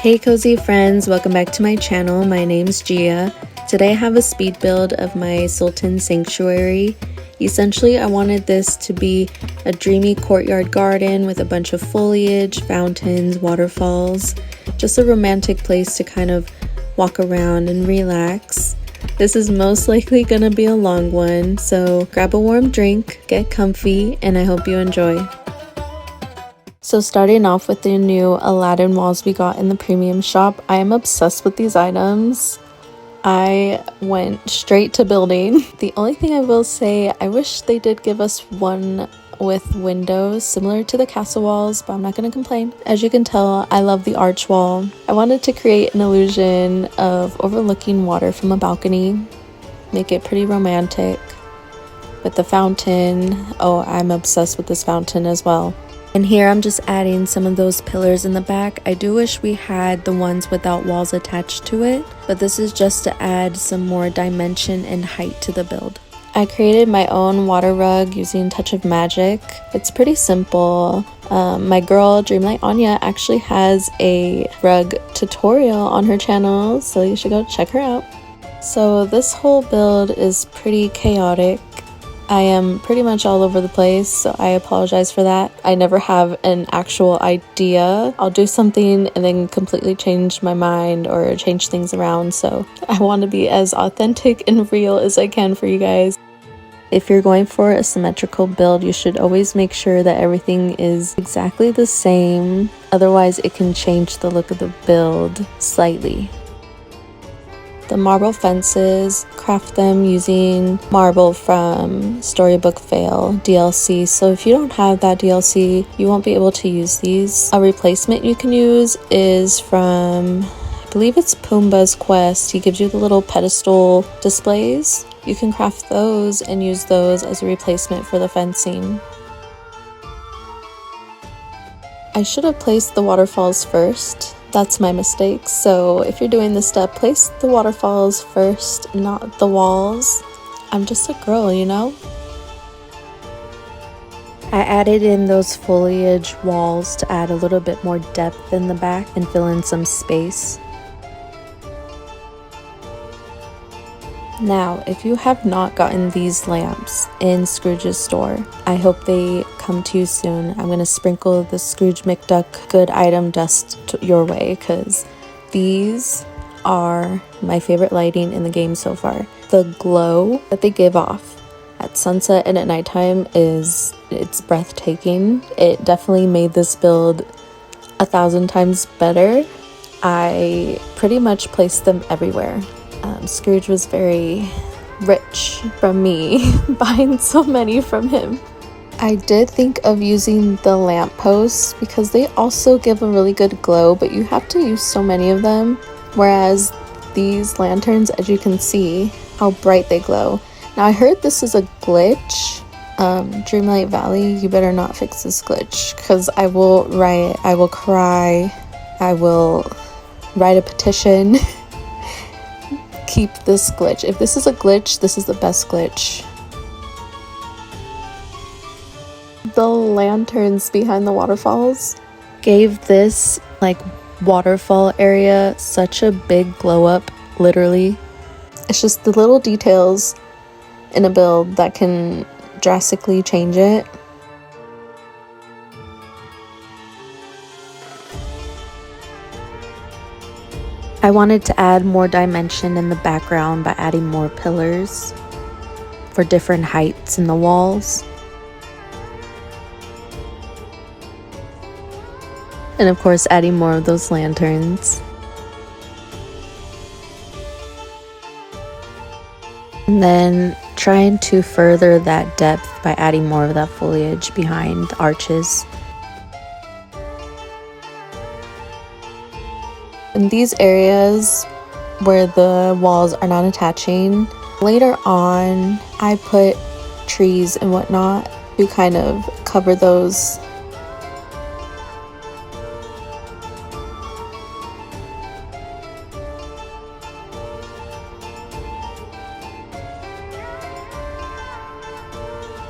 Hey cozy friends, welcome back to my channel. My name's Gia. Today I have a speed build of my Sultan sanctuary. Essentially, I wanted this to be a dreamy courtyard garden with a bunch of foliage, fountains, waterfalls, just a romantic place to kind of walk around and relax. This is most likely gonna be a long one, so grab a warm drink, get comfy, and I hope you enjoy. So starting off with the new Aladdin walls we got in the premium shop, I am obsessed with these items. I went straight to building. The only thing I will say, I wish they did give us one with windows similar to the castle walls, but I'm not going to complain. As you can tell, I love the arch wall. I wanted to create an illusion of overlooking water from a balcony, make it pretty romantic with the fountain. Oh, I'm obsessed with this fountain as well. And here I'm just adding some of those pillars in the back. I do wish we had the ones without walls attached to it, but this is just to add some more dimension and height to the build. I created my own water rug using Touch of Magic. It's pretty simple. My girl Dreamlight Anya actually has a rug tutorial on her channel, so you should go check her out. So this whole build is pretty chaotic. I am pretty much all over the place, so I apologize for that. I never have an actual idea. I'll do something and then completely change my mind or change things around, so I want to be as authentic and real as I can for you guys. If you're going for a symmetrical build, you should always make sure that everything is exactly the same. Otherwise, it can change the look of the build slightly. The marble fences, craft them using marble from Storybook Fail DLC. So if you don't have that DLC, you won't be able to use these. A replacement you can use is from, I believe it's Pumbaa's Quest. He gives you the little pedestal displays. You can craft those and use those as a replacement for the fencing. I should have placed the waterfalls first. That's my mistake. So if you're doing this step, place the waterfalls first, not the walls. I'm just a girl, you know? I added in those foliage walls to add a little bit more depth in the back and fill in some space. Now, if you have not gotten these lamps in Scrooge's store, I hope they come to you soon. I'm going to sprinkle the Scrooge McDuck good item dust your way because these are my favorite lighting in the game so far. The glow that they give off at sunset and at nighttime it's breathtaking. It definitely made this build 1,000 times better. I pretty much placed them everywhere. Scrooge was very rich from me buying so many from him. I did think of using the lampposts because they also give a really good glow, but you have to use so many of them, whereas these lanterns, as you can see how bright they glow. Now I heard this is a glitch. Dreamlight Valley, you better not fix this glitch because I will riot, I will cry, I will write a petition. Keep this glitch. If this is a glitch, this is the best glitch. The lanterns behind the waterfalls gave this like waterfall area such a big glow up, literally. It's just the little details in a build that can drastically change it. I wanted to add more dimension in the background by adding more pillars for different heights in the walls. And of course, adding more of those lanterns. And then trying to further that depth by adding more of that foliage behind the arches. In these areas where the walls are not attaching, later on I put trees and whatnot to kind of cover those.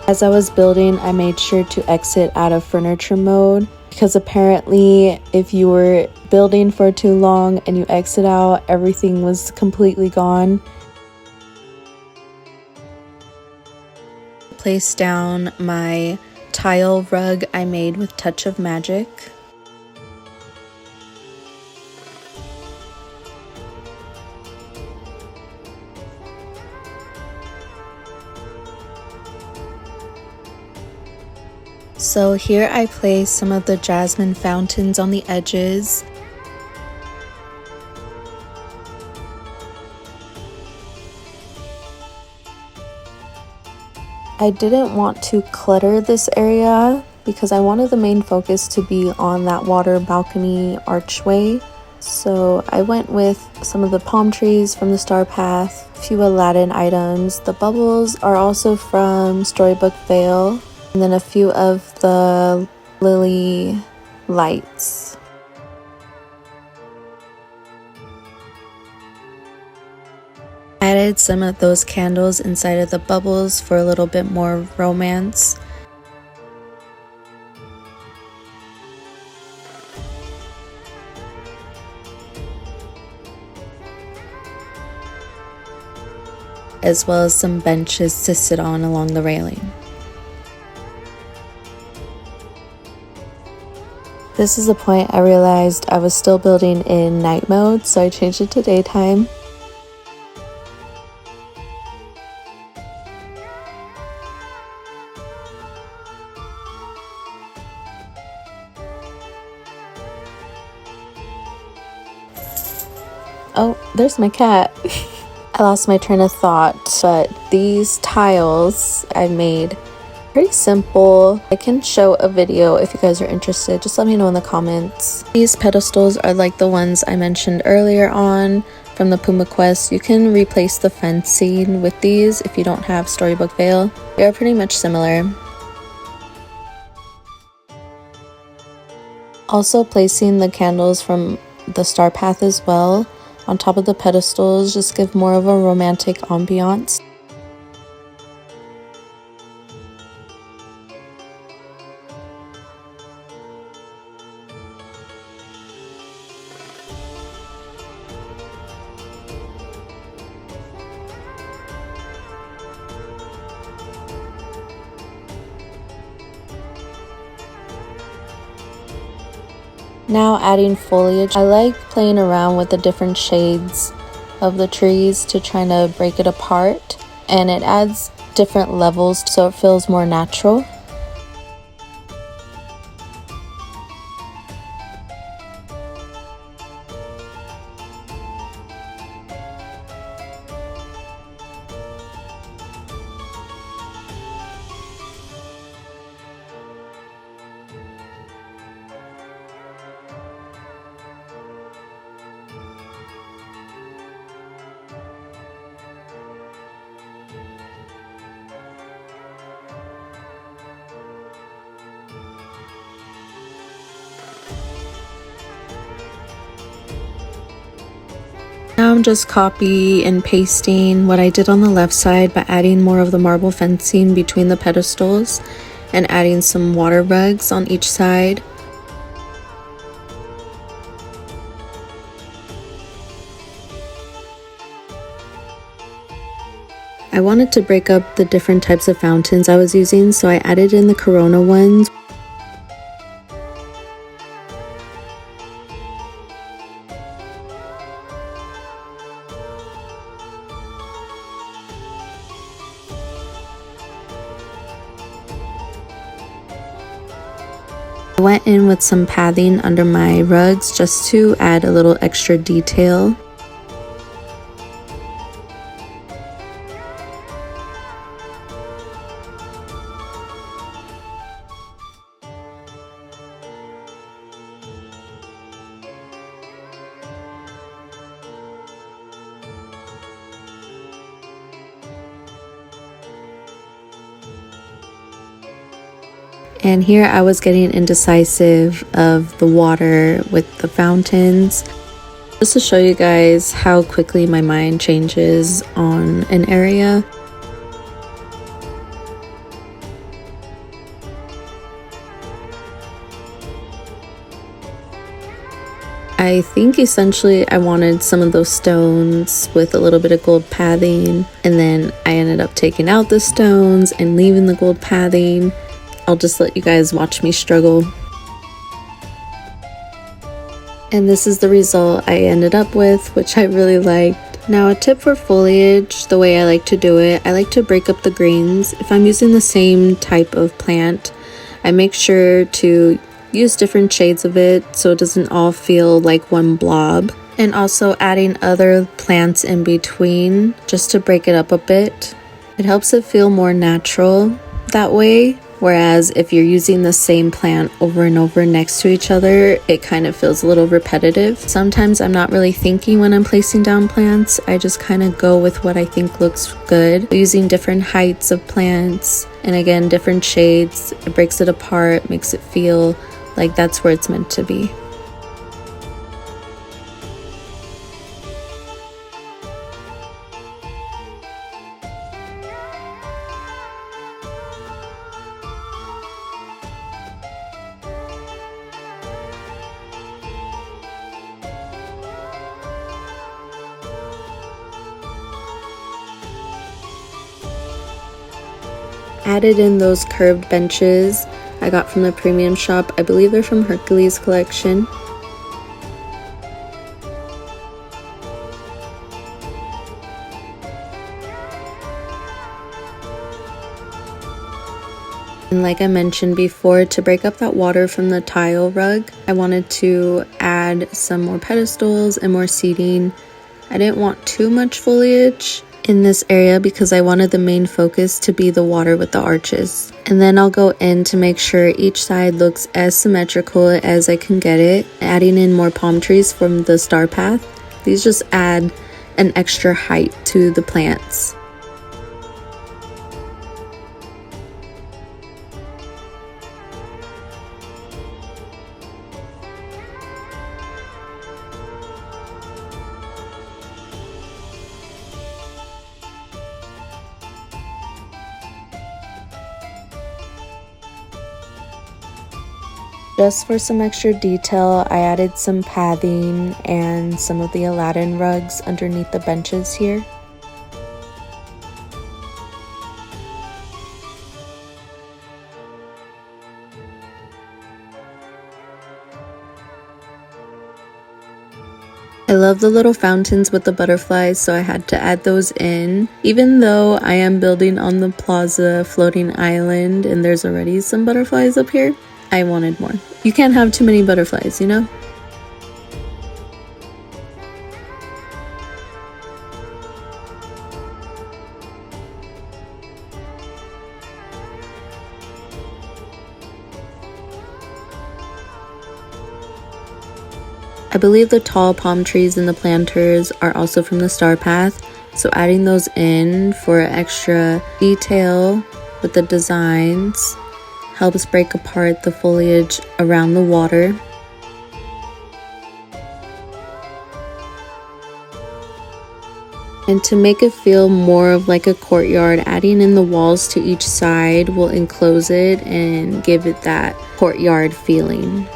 As I was building, I made sure to exit out of furniture mode because apparently if you were building for too long and you exit out, everything was completely gone. Place down my tile rug I made with Touch of Magic. So here I place some of the jasmine fountains on the edges. I didn't want to clutter this area because I wanted the main focus to be on that water balcony archway. So I went with some of the palm trees from the Star Path, a few Aladdin items. The bubbles are also from Storybook Vale, and then a few of the lily lights. Added some of those candles inside of the bubbles for a little bit more romance. As well as some benches to sit on along the railing. This is the point I realized I was still building in night mode, so I changed it to daytime. Oh, there's my cat. I lost my train of thought, but these tiles I made pretty simple. I can show a video if you guys are interested. Just let me know in the comments. These pedestals are like the ones I mentioned earlier on from the Puma Quest. You can replace the fencing with these if you don't have Storybook Vale. They are pretty much similar. Also placing the candles from the Star Path as well on top of the pedestals just give more of a romantic ambiance. Now adding foliage. I like playing around with the different shades of the trees to try to break it apart, and it adds different levels so it feels more natural. Now I'm just copy and pasting what I did on the left side by adding more of the marble fencing between the pedestals and adding some water rugs on each side. I wanted to break up the different types of fountains I was using, so I added in the Corona ones. I went in with some pathing under my rugs just to add a little extra detail. And here I was getting indecisive of the water with the fountains. Just to show you guys how quickly my mind changes on an area. I think essentially I wanted some of those stones with a little bit of gold pathing, and then I ended up taking out the stones and leaving the gold pathing. I'll just let you guys watch me struggle. And this is the result I ended up with, which I really liked. Now, a tip for foliage, the way I like to do it, I like to break up the greens. If I'm using the same type of plant, I make sure to use different shades of it so it doesn't all feel like one blob. And also adding other plants in between just to break it up a bit. It helps it feel more natural that way. Whereas if you're using the same plant over and over next to each other, it kind of feels a little repetitive. Sometimes I'm not really thinking when I'm placing down plants. I just kind of go with what I think looks good. Using different heights of plants and again, different shades, it breaks it apart, makes it feel like that's where it's meant to be. Added in those curved benches I got from the premium shop. I believe they're from Hercules collection. And like I mentioned before, to break up that water from the tile rug, I wanted to add some more pedestals and more seating. I didn't want too much foliage in this area because I wanted the main focus to be the water with the arches. And then I'll go in to make sure each side looks as symmetrical as I can get it, adding in more palm trees from the star path. These just add an extra height to the plants. Just for some extra detail, I added some pathing and some of the Aladdin rugs underneath the benches here. I love the little fountains with the butterflies, so I had to add those in. Even though I am building on the plaza floating island and there's already some butterflies up here, I wanted more. You can't have too many butterflies, you know? I believe the tall palm trees and the planters are also from the star path, so adding those in for extra detail with the designs helps break apart the foliage around the water. And to make it feel more of like a courtyard, adding in the walls to each side will enclose it and give it that courtyard feeling.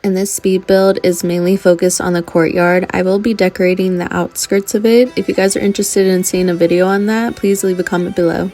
And this speed build is mainly focused on the courtyard. I will be decorating the outskirts of it. If you guys are interested in seeing a video on that, please leave a comment below.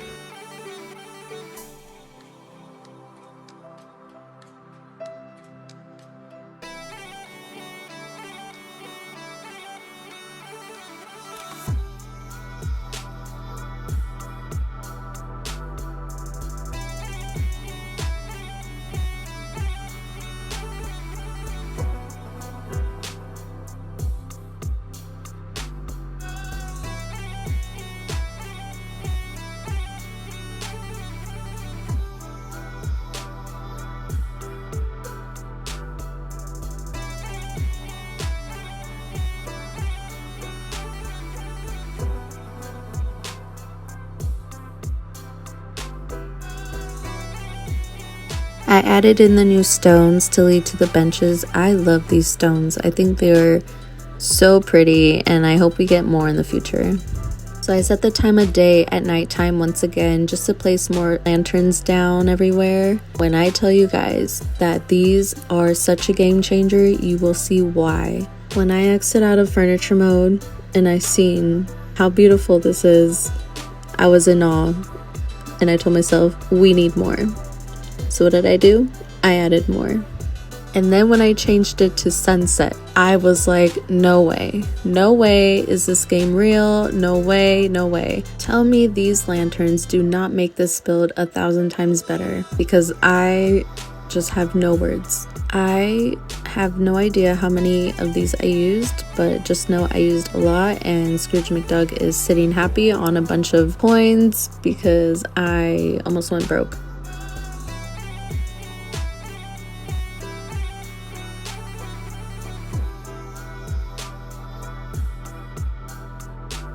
I added in the new stones to lead to the benches. I love these stones. I think they're So pretty, and I hope we get more in the future. So I set the time of day at nighttime once again just to place more lanterns down everywhere. When I tell you guys that these are such a game changer, you will see why. When I exit out of furniture mode and I seen how beautiful this is, I was in awe, and I told myself, we need more. So what did I do? I added more. And then when I changed it to sunset, I was like, no way. No way is this game real. No way, no way. Tell me these lanterns do not make this build 1,000 times better, because I just have no words. I have no idea how many of these I used, but just know I used a lot, and Scrooge McDuck is sitting happy on a bunch of coins because I almost went broke.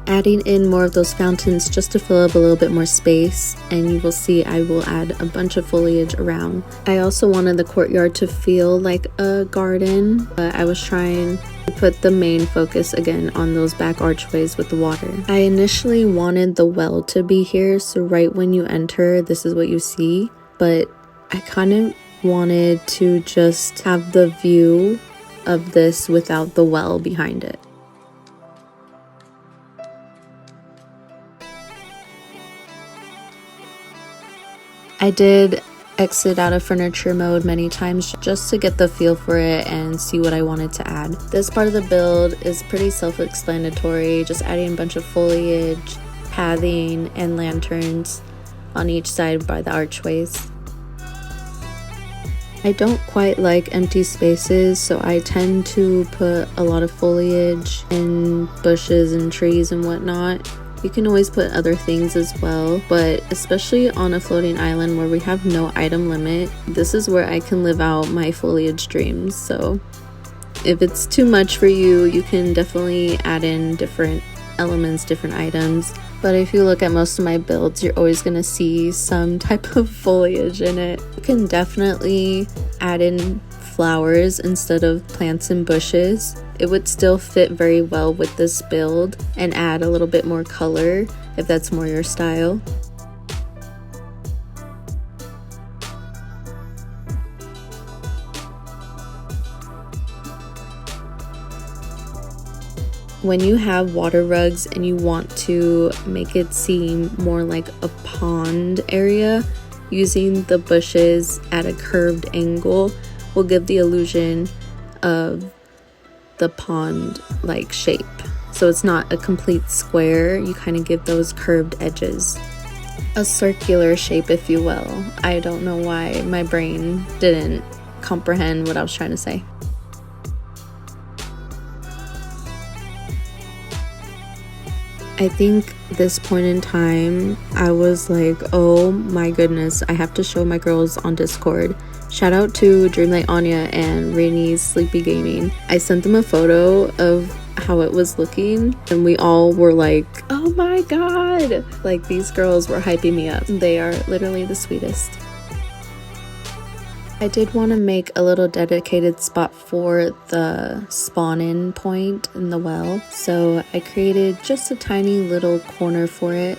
Adding in more of those fountains just to fill up a little bit more space, and you will see I will add a bunch of foliage around. I also wanted the courtyard to feel like a garden, but I was trying to put the main focus again on those back archways with the water. I initially wanted the well to be here, so right when you enter, this is what you see, but I kind of wanted to just have the view of this without the well behind it. I did exit out of furniture mode many times just to get the feel for it and see what I wanted to add. This part of the build is pretty self-explanatory, just adding a bunch of foliage, pathing, and lanterns on each side by the archways. I don't quite like empty spaces, so I tend to put a lot of foliage and bushes and trees and whatnot. You can always put other things as well, but especially on a floating island where we have no item limit, this is where I can live out my foliage dreams. So if it's too much for you, you can definitely add in different elements, different items. But if you look at most of my builds, you're always going to see some type of foliage in it. You can definitely add in flowers instead of plants and bushes. It would still fit very well with this build and add a little bit more color if that's more your style. When you have water rugs and you want to make it seem more like a pond area, using the bushes at a curved angle will give the illusion of the pond like shape. So it's not a complete square, you kind of give those curved edges. A circular shape, if you will. I don't know why my brain didn't comprehend what I was trying to say. I think this point in time, I was like, oh my goodness, I have to show my girls on Discord. Shout out to Dreamlight Anya and Rainey's Sleepy Gaming. I sent them a photo of how it was looking, and we all were like, oh my god! Like, these girls were hyping me up. They are literally the sweetest. I did want to make a little dedicated spot for the spawn-in point in the well, so I created just a tiny little corner for it.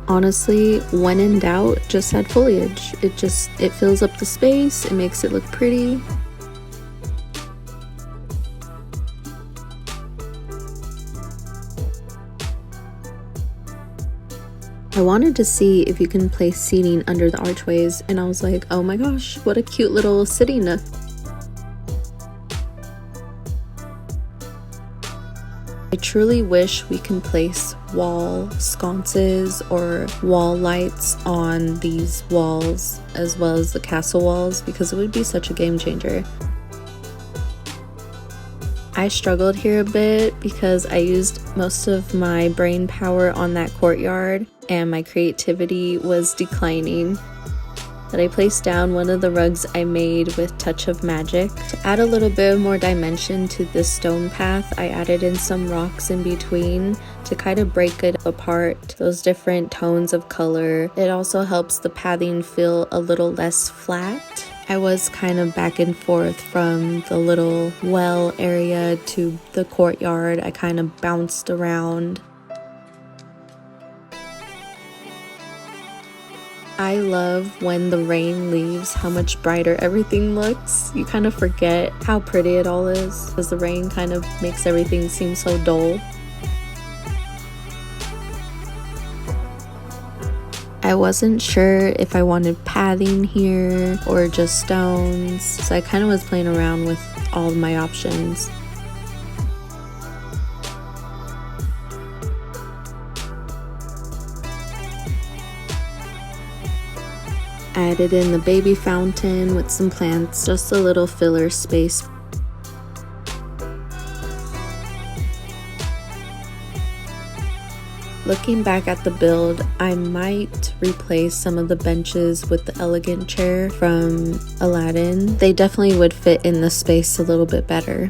Honestly, when in doubt, just add foliage. It fills up the space, it makes it look pretty. I wanted to see if you can place seating under the archways, and I was like, oh my gosh, what a cute little sitting nook. I truly wish we can place wall sconces or wall lights on these walls as well as the castle walls, because it would be such a game changer. I struggled here a bit because I used most of my brain power on that courtyard and my creativity was declining. But I placed down one of the rugs I made with Touch of Magic. To add a little bit more dimension to this stone path, I added in some rocks in between to kind of break it apart, those different tones of color. It also helps the pathing feel a little less flat. I was kind of back and forth from the little well area to the courtyard. I kind of bounced around. I love when the rain leaves how much brighter everything looks. You kind of forget how pretty it all is because the rain kind of makes everything seem so dull. I wasn't sure if I wanted pathing here or just stones, so I kind of was playing around with all of my options. I added in the baby fountain with some plants, just a little filler space. Looking back at the build, I might replace some of the benches with the elegant chair from Aladdin. They definitely would fit in the space a little bit better.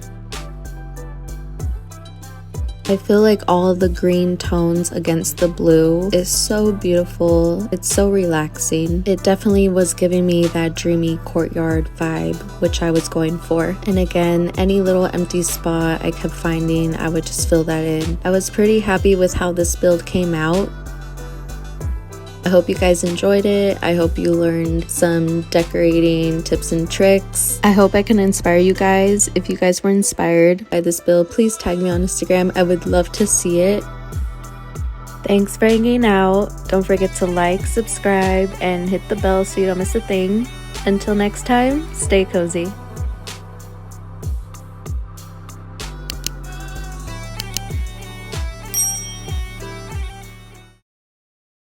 I feel like all of the green tones against the blue is so beautiful. It's so relaxing. It definitely was giving me that dreamy courtyard vibe, which I was going for. And again, any little empty spot I kept finding, I would just fill that in. I was pretty happy with how this build came out. I hope you guys enjoyed it. I hope you learned some decorating tips and tricks. I hope I can inspire you guys. If you guys were inspired by this build, please tag me on Instagram. I would love to see it. Thanks for hanging out. Don't forget to like, subscribe, and hit the bell so you don't miss a thing. Until next time, stay cozy.